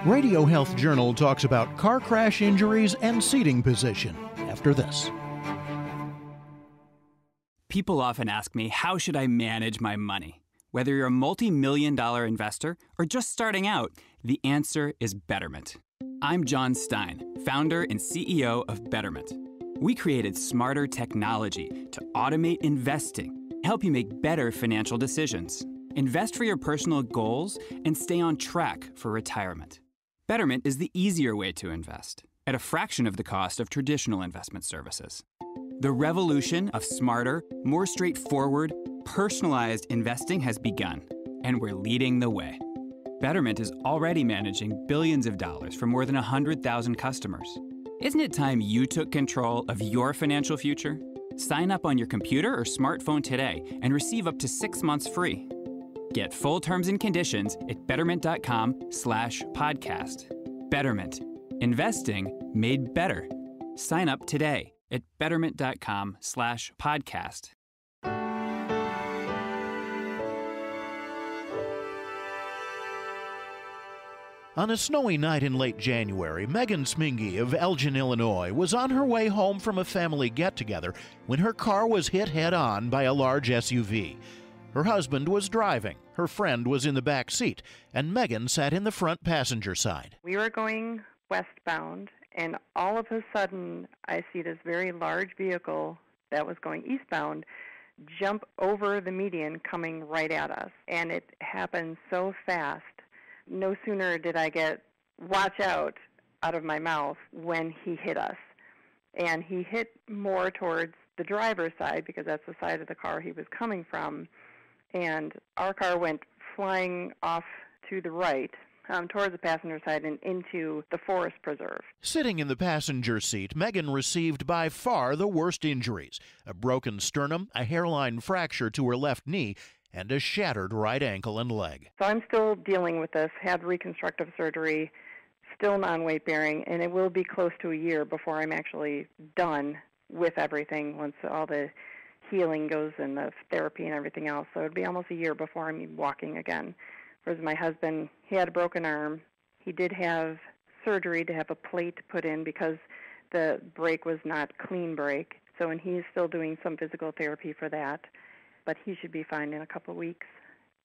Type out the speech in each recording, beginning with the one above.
Radio Health Journal talks about car crash injuries and seating position after this. People often ask me, how should I manage my money? Whether you're a multi-million-dollar investor or just starting out, the answer is Betterment. I'm John Stein, founder and CEO of Betterment. We created smarter technology to automate investing, help you make better financial decisions, invest for your personal goals, and stay on track for retirement. Betterment is the easier way to invest, at a fraction of the cost of traditional investment services. The revolution of smarter, more straightforward, personalized investing has begun, and we're leading the way. Betterment is already managing billions of dollars for more than 100,000 customers. Isn't it time you took control of your financial future? Sign up on your computer or smartphone today and receive up to 6 months free. Get full terms and conditions at betterment.com/podcast. Betterment. Investing made better. Sign up today at betterment.com/podcast. On a snowy night in late January, Megan Smingy of Elgin, Illinois, was on her way home from a family get-together when her car was hit head-on by a large SUV. Her husband was driving, her friend was in the back seat, and Megan sat in the front passenger side. We were going westbound, and all of a sudden, I see this very large vehicle that was going eastbound jump over the median coming right at us. And it happened so fast. No sooner did I get "watch out" out of my mouth when he hit us. And he hit more towards the driver's side because that's the side of the car he was coming from. And our car went flying off to the right, towards the passenger side and into the forest preserve. Sitting in the passenger seat, Megan received by far the worst injuries: a broken sternum, a hairline fracture to her left knee, and a shattered right ankle and leg. So I'm still dealing with this, had reconstructive surgery, still non-weight bearing, and it will be close to a year before I'm actually done with everything once all the healing goes and the therapy and everything else. So it'd be almost a year before I'm walking again. Whereas my husband, he had a broken arm. He did have surgery to have a plate put in because the brake was not clean brake. So, and he's still doing some physical therapy for that. But he should be fine in a couple of weeks.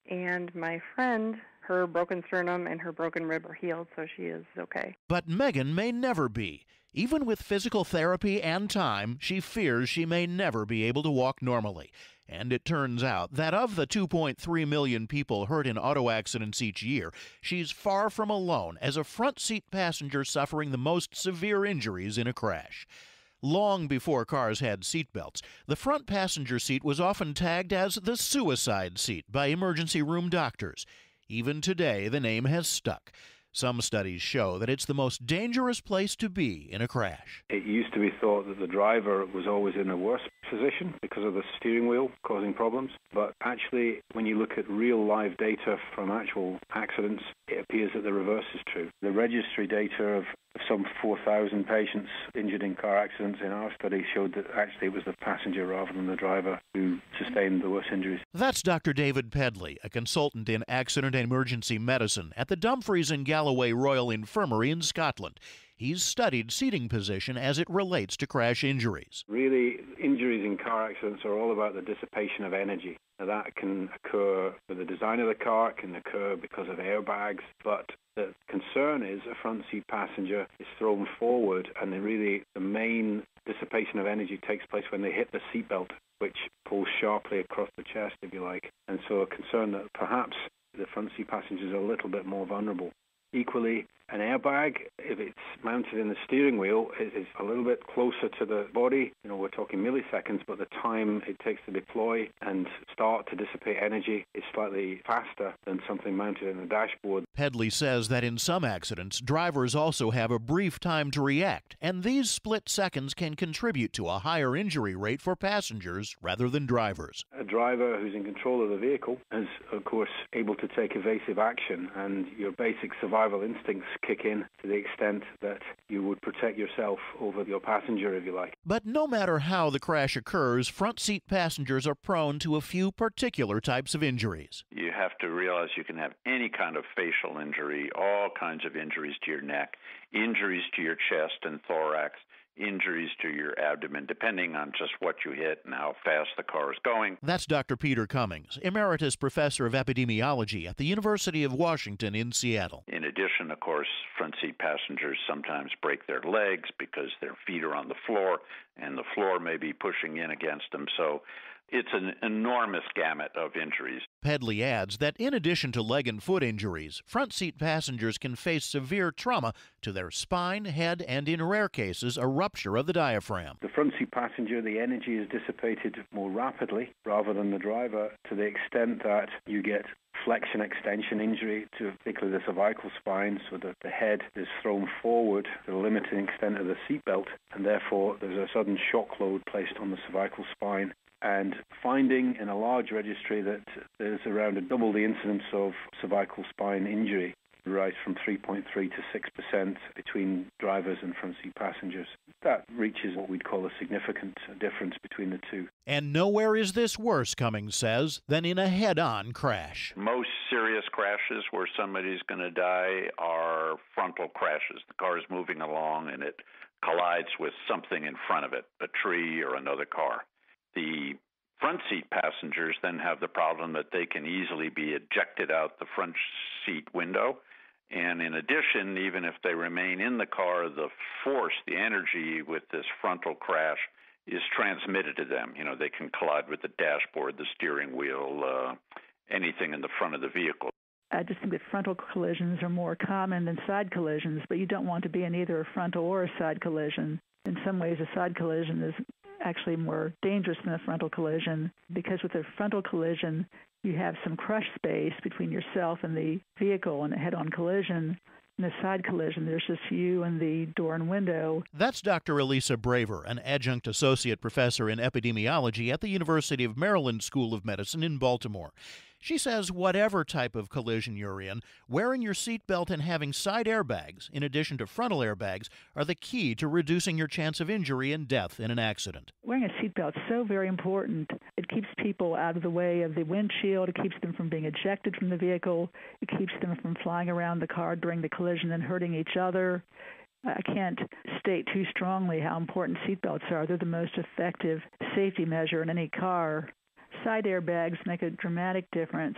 And my friend, her broken sternum and her broken rib are healed, so she is okay. But Megan may never be. Even with physical therapy and time, she fears she may never be able to walk normally. And it turns out that of the 2.3 million people hurt in auto accidents each year, she's far from alone as a front seat passenger suffering the most severe injuries in a crash. Long before cars had seatbelts, the front passenger seat was often tagged as the suicide seat by emergency room doctors. Even today, the name has stuck. Some studies show that it's the most dangerous place to be in a crash. It used to be thought that the driver was always in a worse position because of the steering wheel causing problems. But actually, when you look at real live data from actual accidents, it appears that the reverse is true. The registry data of some 4,000 patients injured in car accidents in our study showed that actually it was the passenger rather than the driver who sustained the worst injuries. That's Dr. David Pedley, a consultant in accident and emergency medicine at the Dumfries and Galloway Royal Infirmary in Scotland. He's studied seating position as it relates to crash injuries. Really, injuries in car accidents are all about the dissipation of energy. Now, that can occur with the design of the car, it can occur because of airbags, but the concern is a front seat passenger is thrown forward, and the main dissipation of energy takes place when they hit the seatbelt, which pulls sharply across the chest, if you like. And so a concern that perhaps the front seat passenger is a little bit more vulnerable. Equally, an airbag, if it's mounted in the steering wheel, is a little bit closer to the body. We're talking milliseconds, but the time it takes to deploy and start to dissipate energy is slightly faster than something mounted in the dashboard. Pedley says that in some accidents, drivers also have a brief time to react, and these split seconds can contribute to a higher injury rate for passengers rather than drivers. A driver who's in control of the vehicle is, of course, able to take evasive action, and your basic survival instincts kick in to the extent that you would protect yourself over your passenger, if you like. But no matter how the crash occurs, front seat passengers are prone to a few particular types of injuries. You have to realize you can have any kind of facial injury, all kinds of injuries to your neck, injuries to your chest and thorax, injuries to your abdomen, depending on just what you hit and how fast the car is going. That's Dr. Peter Cummings, Emeritus Professor of Epidemiology at the University of Washington in Seattle. In addition, of course, front seat passengers sometimes break their legs because their feet are on the floor and the floor may be pushing in against them. So it's an enormous gamut of injuries. Pedley adds that in addition to leg and foot injuries, front seat passengers can face severe trauma to their spine, head, and in rare cases, a rupture of the diaphragm. The front seat passenger, the energy is dissipated more rapidly rather than the driver, to the extent that you get flexion extension injury to particularly the cervical spine, so that the head is thrown forward to the limiting extent of the seatbelt, and therefore there's a sudden shock load placed on the cervical spine. And finding in a large registry that there's around double the incidence of cervical spine injury, rise from 3.3 to 6% between drivers and front seat passengers. That reaches what we'd call a significant difference between the two. And nowhere is this worse, Cummings says, than in a head-on crash. Most serious crashes where somebody's going to die are frontal crashes. The car is moving along and it collides with something in front of it, a tree or another car. The front seat passengers then have the problem that they can easily be ejected out the front seat window. And in addition, even if they remain in the car, the force, the energy with this frontal crash is transmitted to them. You know, they can collide with the dashboard, the steering wheel, anything in the front of the vehicle. I just think that frontal collisions are more common than side collisions, but you don't want to be in either a frontal or a side collision. In some ways, a side collision is actually more dangerous than a frontal collision, because with a frontal collision, you have some crush space between yourself and the vehicle. In a head-on collision, in a side collision, there's just you and the door and window. That's Dr. Elisa Braver, an adjunct associate professor in epidemiology at the University of Maryland School of Medicine in Baltimore. She says whatever type of collision you're in, wearing your seatbelt and having side airbags, in addition to frontal airbags, are the key to reducing your chance of injury and death in an accident. Wearing a seatbelt is so very important. It keeps people out of the way of the windshield. It keeps them from being ejected from the vehicle. It keeps them from flying around the car during the collision and hurting each other. I can't state too strongly how important seatbelts are. They're the most effective safety measure in any car. Side airbags make a dramatic difference.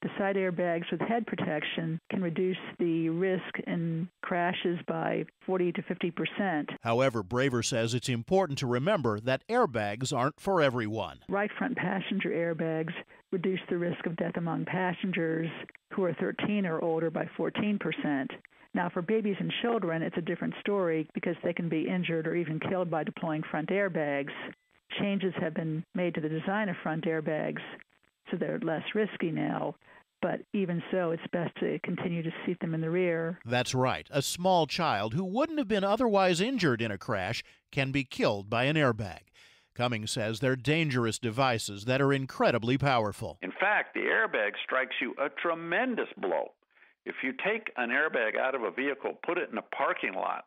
The side airbags with head protection can reduce the risk in crashes by 40 to 50%. However, Braver says it's important to remember that airbags aren't for everyone. Right front passenger airbags reduce the risk of death among passengers who are 13 or older by 14%. Now, for babies and children, it's a different story because they can be injured or even killed by deploying front airbags. Changes have been made to the design of front airbags, so they're less risky now. But even so, it's best to continue to seat them in the rear. That's right. A small child who wouldn't have been otherwise injured in a crash can be killed by an airbag. Cummings says they're dangerous devices that are incredibly powerful. In fact, the airbag strikes you a tremendous blow. If you take an airbag out of a vehicle, put it in a parking lot,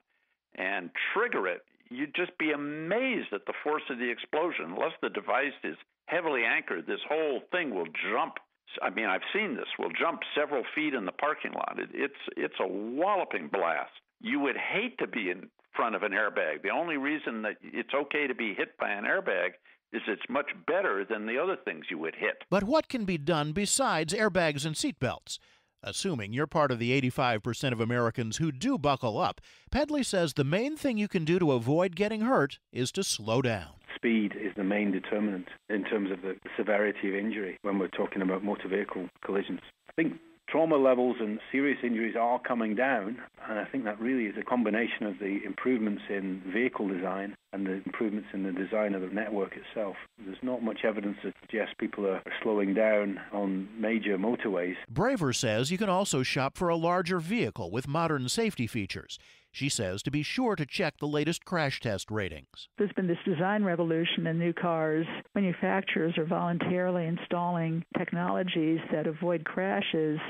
and trigger it, you'd just be amazed at the force of the explosion. Unless the device is heavily anchored, this whole thing will jump. I mean, I've seen this. Will jump several feet in the parking lot. It's a walloping blast. You would hate to be in front of an airbag. The only reason that it's okay to be hit by an airbag is it's much better than the other things you would hit. But what can be done besides airbags and seatbelts? Assuming you're part of the 85% of Americans who do buckle up, Pedley says the main thing you can do to avoid getting hurt is to slow down. Speed is the main determinant in terms of the severity of injury when we're talking about motor vehicle collisions. I think trauma levels and serious injuries are coming down, and I think that really is a combination of the improvements in vehicle design and the improvements in the design of the network itself. There's not much evidence that suggests people are slowing down on major motorways. Braver says you can also shop for a larger vehicle with modern safety features. She says to be sure to check the latest crash test ratings. There's been this design revolution in new cars. Manufacturers are voluntarily installing technologies that avoid crashes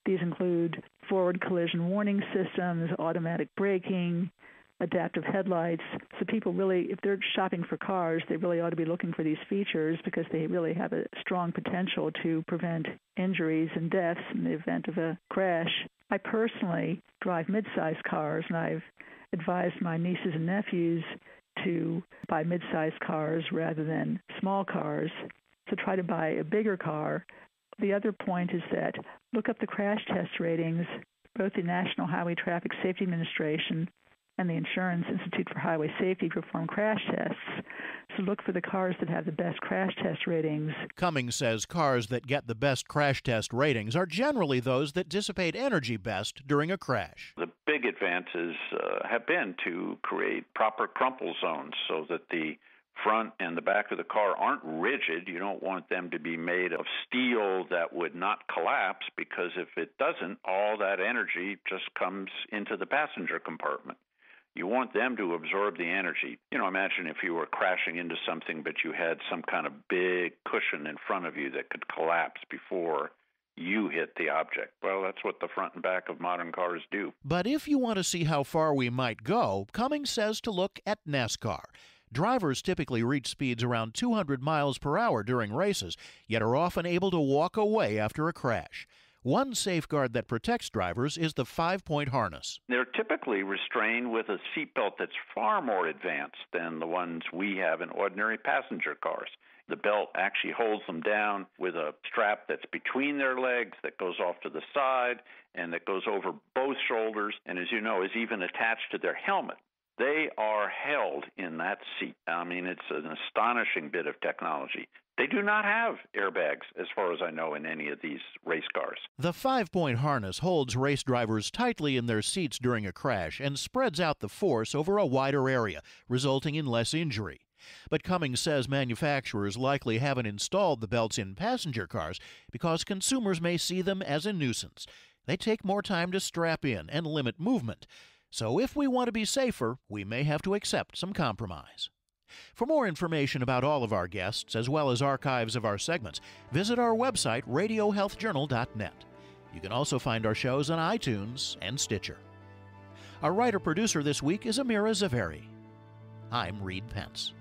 These include forward collision warning systems, automatic braking, adaptive headlights. So people really, if they're shopping for cars, they really ought to be looking for these features because they really have a strong potential to prevent injuries and deaths in the event of a crash. I personally drive mid-sized cars, and I've advised my nieces and nephews to buy mid-sized cars rather than small cars. So try to buy a bigger car. The other point is that look up the crash test ratings. Both the National Highway Traffic Safety Administration and the Insurance Institute for Highway Safety perform crash tests. So look for the cars that have the best crash test ratings. Cummings says cars that get the best crash test ratings are generally those that dissipate energy best during a crash. The big advances have been to create proper crumple zones so that the front and the back of the car aren't rigid. You don't want them to be made of steel that would not collapse, because if it doesn't, all that energy just comes into the passenger compartment. You want them to absorb the energy. Imagine if you were crashing into something, but you had some kind of big cushion in front of you that could collapse before you hit the object. Well, that's what the front and back of modern cars do. But if you want to see how far we might go, Cummings says to look at NASCAR. Drivers typically reach speeds around 200 miles per hour during races, yet are often able to walk away after a crash. One safeguard that protects drivers is the 5-point harness. They're typically restrained with a seatbelt that's far more advanced than the ones we have in ordinary passenger cars. The belt actually holds them down with a strap that's between their legs, that goes off to the side, and that goes over both shoulders, and as you know, is even attached to their helmet. They are held in that seat. It's an astonishing bit of technology. They do not have airbags, as far as I know, in any of these race cars. The 5-point harness holds race drivers tightly in their seats during a crash and spreads out the force over a wider area, resulting in less injury. But Cummings says manufacturers likely haven't installed the belts in passenger cars because consumers may see them as a nuisance. They take more time to strap in and limit movement. So if we want to be safer, we may have to accept some compromise. For more information about all of our guests, as well as archives of our segments, visit our website, radiohealthjournal.net. You can also find our shows on iTunes and Stitcher. Our writer-producer this week is Amira Zaveri. I'm Reed Pence.